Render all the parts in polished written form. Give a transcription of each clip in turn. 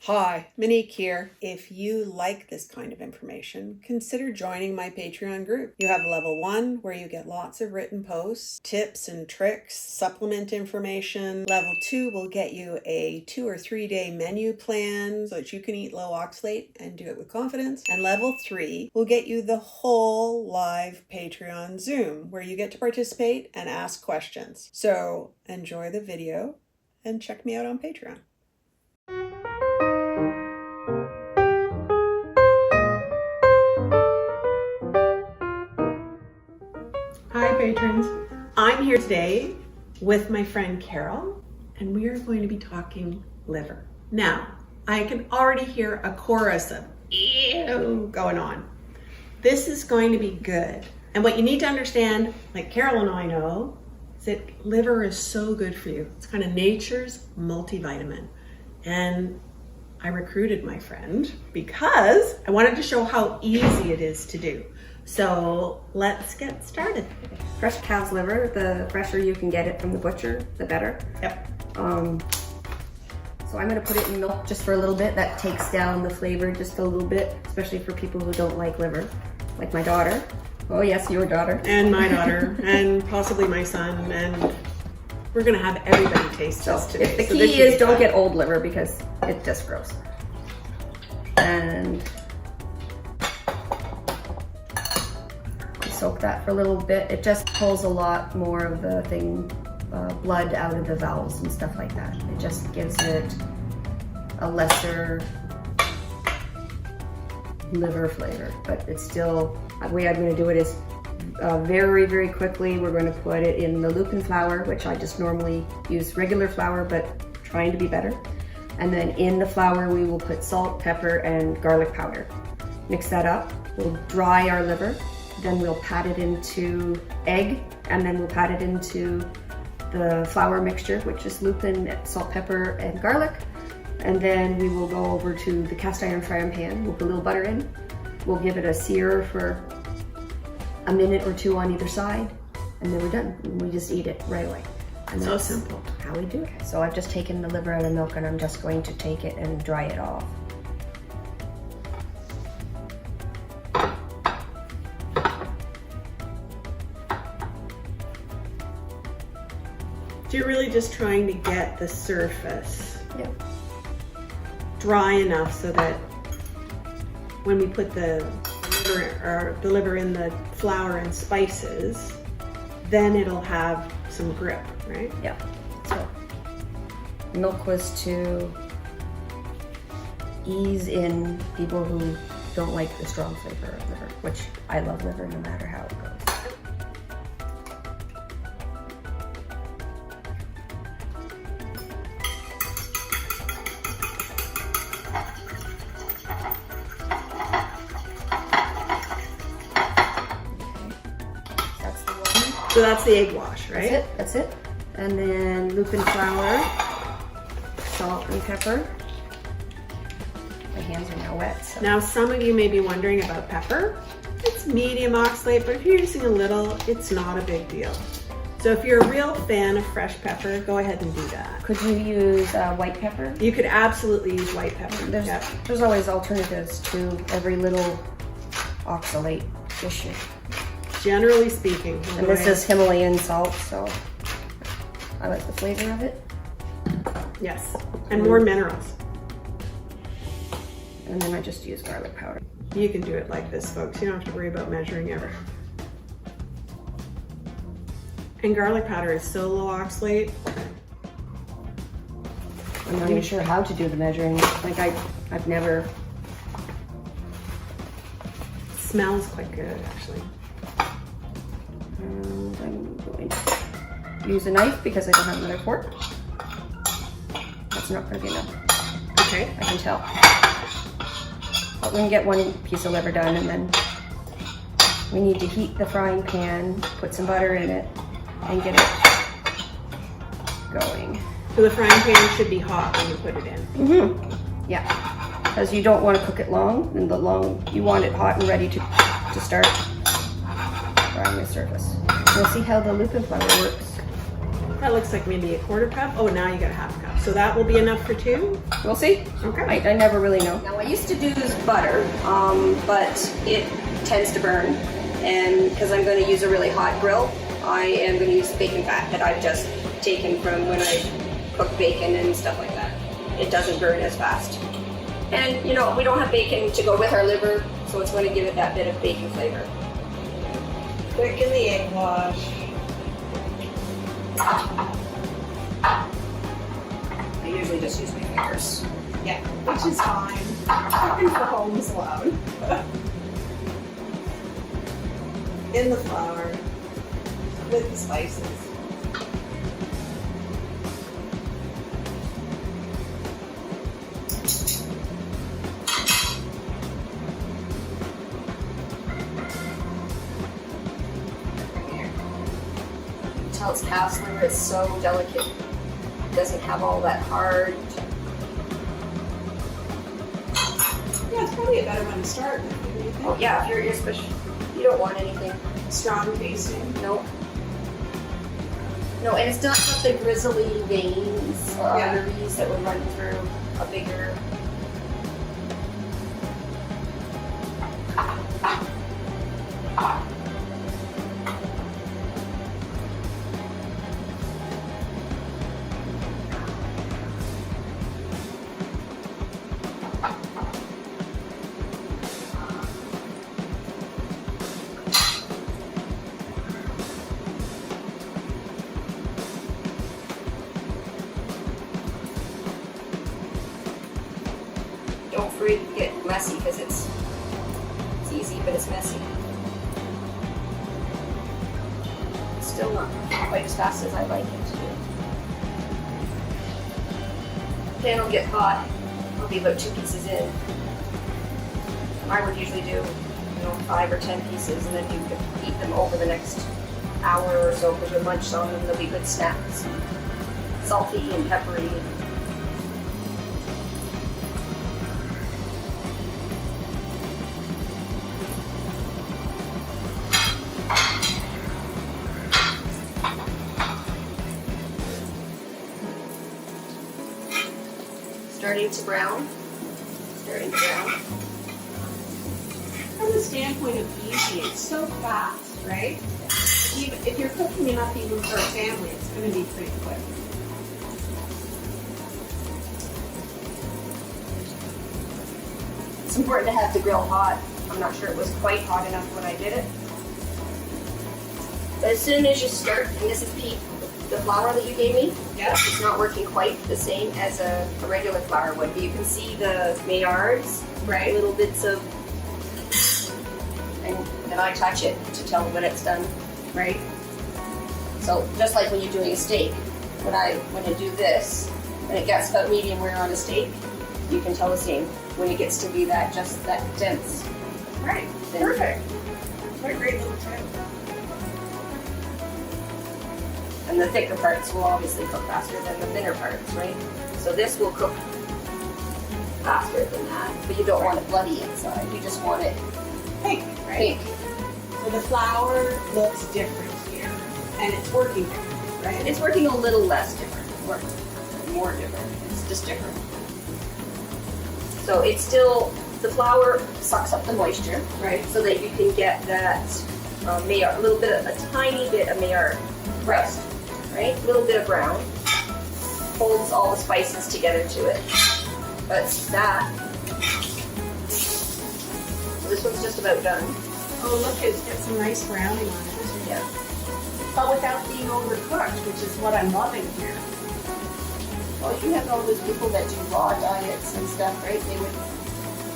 Hi, Monique here. If you like this kind of information, consider joining my Patreon group. You have level 1 where you get lots of written posts, tips and tricks, supplement information. Level 2 will get you a 2 or 3 day menu plan so that you can eat low oxalate and do it with confidence. And level 3 will get you the whole live Patreon Zoom where you get to participate and ask questions. So enjoy the video and check me out on Patreon. Hi patrons, I'm here today with my friend Carol and we are going to be talking liver. Now, I can already hear a chorus of ew going on. This is going to be good. And what you need to understand, like Carol and I know, is that liver is so good for you. It's kind of nature's multivitamin. And I recruited my friend because I wanted to show how easy it is to do. So let's get started. Fresh cow's liver, the fresher you can get it from the butcher, the better. Yep. So I'm gonna put it in milk just for a little bit. That takes down the flavor just a little bit, especially for people who don't like liver, like my daughter. Oh yes, your daughter. And my daughter, and possibly my son, and we're gonna have everybody taste this today. The key is don't get old liver because it's just gross. And soak that for a little bit. It just pulls a lot more of the blood out of the valves and stuff like that. It just gives it a lesser liver flavor, but it's still, the way I'm going to do it is very, very quickly. We're going to put it in the lupin flour, which I just normally use regular flour, but trying to be better. And then in the flour, we will put salt, pepper, and garlic powder. Mix that up. We'll dry our liver. Then we'll pat it into egg, and then we'll pat it into the flour mixture, which is lupin, salt, pepper, and garlic. And then we will go over to the cast iron frying pan. We'll put a little butter in. We'll give it a sear for a minute or two on either side, and then we're done. And we just eat it right away. And so that's simple. how we do it. So I've just taken the liver out of milk, and I'm just going to take it and dry it off. So you're really just trying to get the surface Dry enough so that when we put the liver in the flour and spices, then it'll have some grip, right? Yeah. So milk was to ease in people who don't like the strong flavor of liver, which I love liver no matter how it goes. So that's the egg wash, right? That's it. And then lupin flour, salt and pepper. My hands are now wet. So. Now some of you may be wondering about pepper. It's medium oxalate, but if you're using a little, it's not a big deal. So if you're a real fan of fresh pepper, go ahead and do that. Could you use white pepper? You could absolutely use white pepper. There's always alternatives to every little oxalate issue. Generally speaking. And this is Himalayan salt, so I like the flavor of it. Yes, and more minerals. And then I just use garlic powder. You can do it like this, folks. You don't have to worry about measuring ever. And garlic powder is so low oxalate. I'm not even sure how to do the measuring. Like I've never. It smells quite good, actually. And I'm going to use a knife because I don't have another fork. That's not going to be enough. Okay. I can tell. But we can get one piece of liver done, and then we need to heat the frying pan, put some butter in it, and get it going. So the frying pan should be hot when you put it in. Mm-hmm. Yeah, because you don't want to cook it long, and you want it hot and ready to start frying the surface. We'll see how the lupin flour works. That looks like maybe a quarter cup. Oh, now you got a half cup. So that will be enough for 2? We'll see. Okay. I never really know. Now I used to do butter, but it tends to burn, and because I'm going to use a really hot grill, I am going to use bacon fat that I've just taken from when I cook bacon and stuff like that. It doesn't burn as fast. And you know, we don't have bacon to go with our liver, so it's going to give it that bit of bacon flavor. Quick in the egg wash. I usually just use my fingers. Yeah, which is fine. Cooking for homes alone. In the flour with the spices. Tell its calf's liver is so delicate. It doesn't have all that hard. Yeah, it's probably a better one to start with. What do you think? Oh yeah, if you're especially, you don't want anything. Strong tasting. Nope. No, and it's not got the grizzly veins or arteries that would run through a bigger. Don't worry to get messy because it's easy, but it's messy. It's still not quite as fast as I like it to do. Pan will get hot. I'll be about 2 pieces in. I would usually do, 5 or 10 pieces, and then you could eat them over the next hour or so because you'll munch on them. They'll be good snacks. Salty and peppery. Starting to brown. From the standpoint of easy, it's so fast, right? Even if you're cooking enough even for a family, it's going to be pretty quick. It's important to have the grill hot. I'm not sure it was quite hot enough when I did it. But as soon as you start, and this is Pete, the flour that you gave me, it's not working quite the same as a regular flour would. But you can see the Maillards, Right. little bits of, and then I touch it to tell when it's done. Right. So just like when you're doing a steak, when I do this, and it gets about medium rare on a steak, you can tell the same. When it gets to be that dense. Right. Then- Perfect. What a great little tip. And the thicker parts will obviously cook faster than the thinner parts, right? So this will cook faster than that, but you don't want it bloody inside. You just want it Pink, right? pink. So the flour looks different here, and it's working different, right? It's working a little less different, or more different. It's just different. So it's still, the flour sucks up the moisture, Right. so that you can get that Maillard, a tiny bit of Maillard rest, right? A little bit of brown. Holds all the spices together to it. But that, so this one's just about done. Oh, look, it's got some nice browning on it. Yeah. But without being overcooked, which is what I'm loving here. Well, you have all those people that do raw diets and stuff, right? They would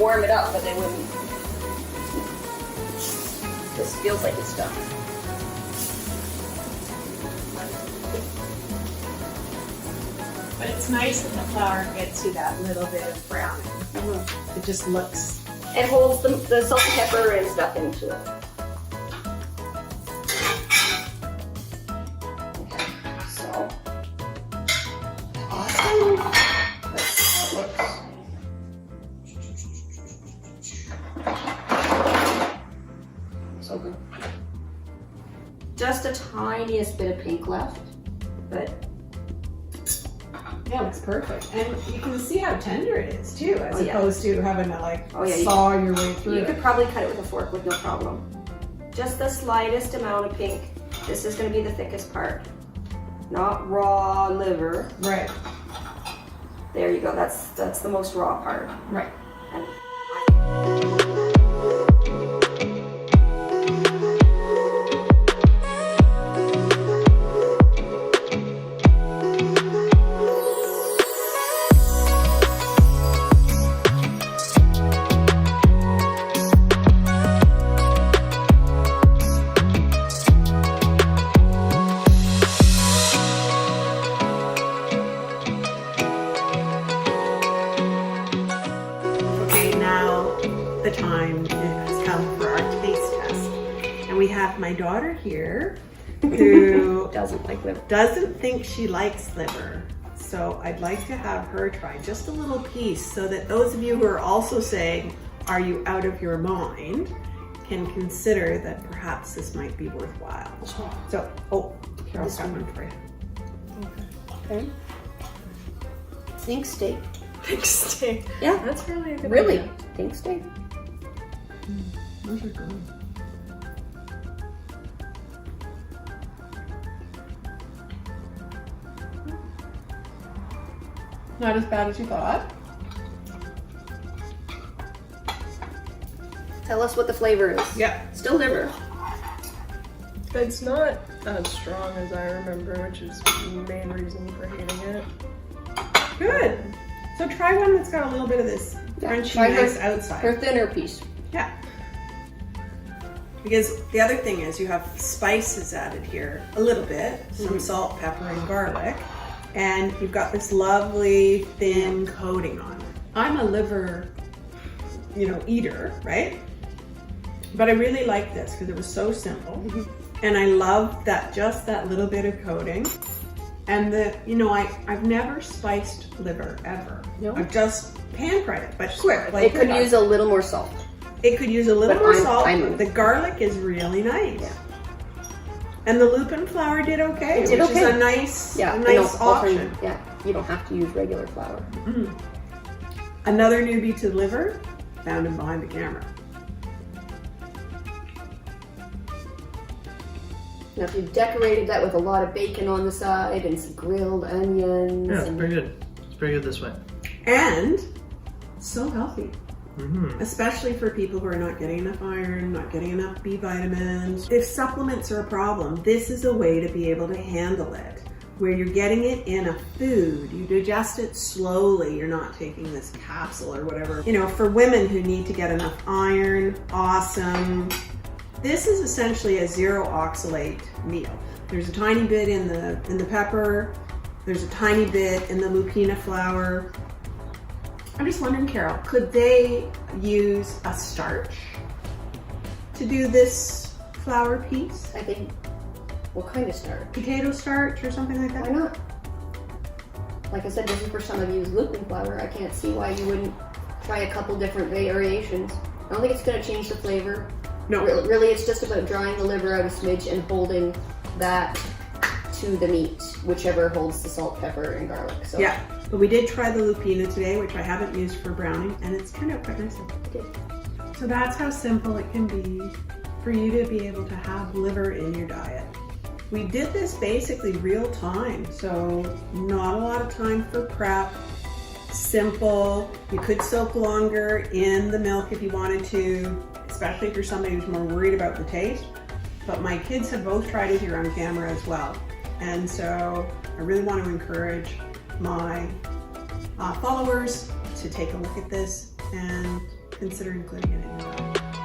warm it up, but they wouldn't. This feels like it's done. But it's nice that the flour gets you that little bit of browning. It just looks. It holds the salt and pepper and stuff into it. Okay, so awesome. Let's see how it looks. So good. Just a tiniest bit of pink left, but Yeah, it looks perfect. And you can see how tender it is too, as opposed to having to like yeah, saw your way through You it. could probably cut it with a fork with no problem. Just the slightest amount of pink. This is going to be the thickest part. Not raw liver. Right. There you go. That's the most raw part. Right. And the time has come for our taste test. And we have my daughter here who doesn't think she likes liver. So I'd like to have her try just a little piece so that those of you who are also saying, are you out of your mind, can consider that perhaps this might be worthwhile. So, Carol's got one for you. okay. Pink steak. Pink steak. Yeah. That's really a good Really? idea. Pink steak. Those are good. Not as bad as you thought. Tell us what the flavor is. Yeah. Still liver. It's not as strong as I remember, which is the main reason for hating it. Good. So try one that's got a little bit of this crunchy, try nice outside. Her thinner piece. Yeah. Because the other thing is you have spices added here, a little bit, some salt, pepper, and garlic. And you've got this lovely thin coating on it. I'm a liver, eater, right? But I really like this because it was so simple. And I love just that little bit of coating. And I've never spiced liver ever. No? I've just pan fried it, but quick. Like It could use a little more salt. It could use a little But more I'm salt. fine with it. The garlic is really nice. Yeah. And the lupin flour did okay, It did which okay. is a nice, Yeah. option. Yeah. You don't have to use regular flour. Another newbie to liver, found him behind the camera. Now, if you've decorated that with a lot of bacon on the side and some grilled onions. Yeah, it's pretty good. It's pretty good this way. And so healthy. Especially for people who are not getting enough iron, not getting enough B vitamins. If supplements are a problem, this is a way to be able to handle it. Where you're getting it in a food, you digest it slowly, you're not taking this capsule or whatever. For women who need to get enough iron, awesome. This is essentially a zero oxalate meal. There's a tiny bit in the pepper, there's a tiny bit in the lupina flour. I'm just wondering, Carol, could they use a starch to do this flour piece? I think, what kind of starch? Potato starch or something like Why that? not? Like I said, this is the first time I've used lupin flour. I can't see why you wouldn't try a couple different variations. I don't think it's going to change the flavor. No. Really, it's just about drying the liver out a smidge and holding that to the meat, whichever holds the salt, pepper, and garlic. So Yeah, but we did try the lupina today, which I haven't used for browning, and it's turned out quite nicely. it did. So that's how simple it can be for you to be able to have liver in your diet. We did this basically real time, so not a lot of time for prep. Simple. You could soak longer in the milk if you wanted to, especially if you're somebody who's more worried about the taste. But my kids have both tried it here on camera as well. And so I really want to encourage my followers to take a look at this and consider including it in your diet.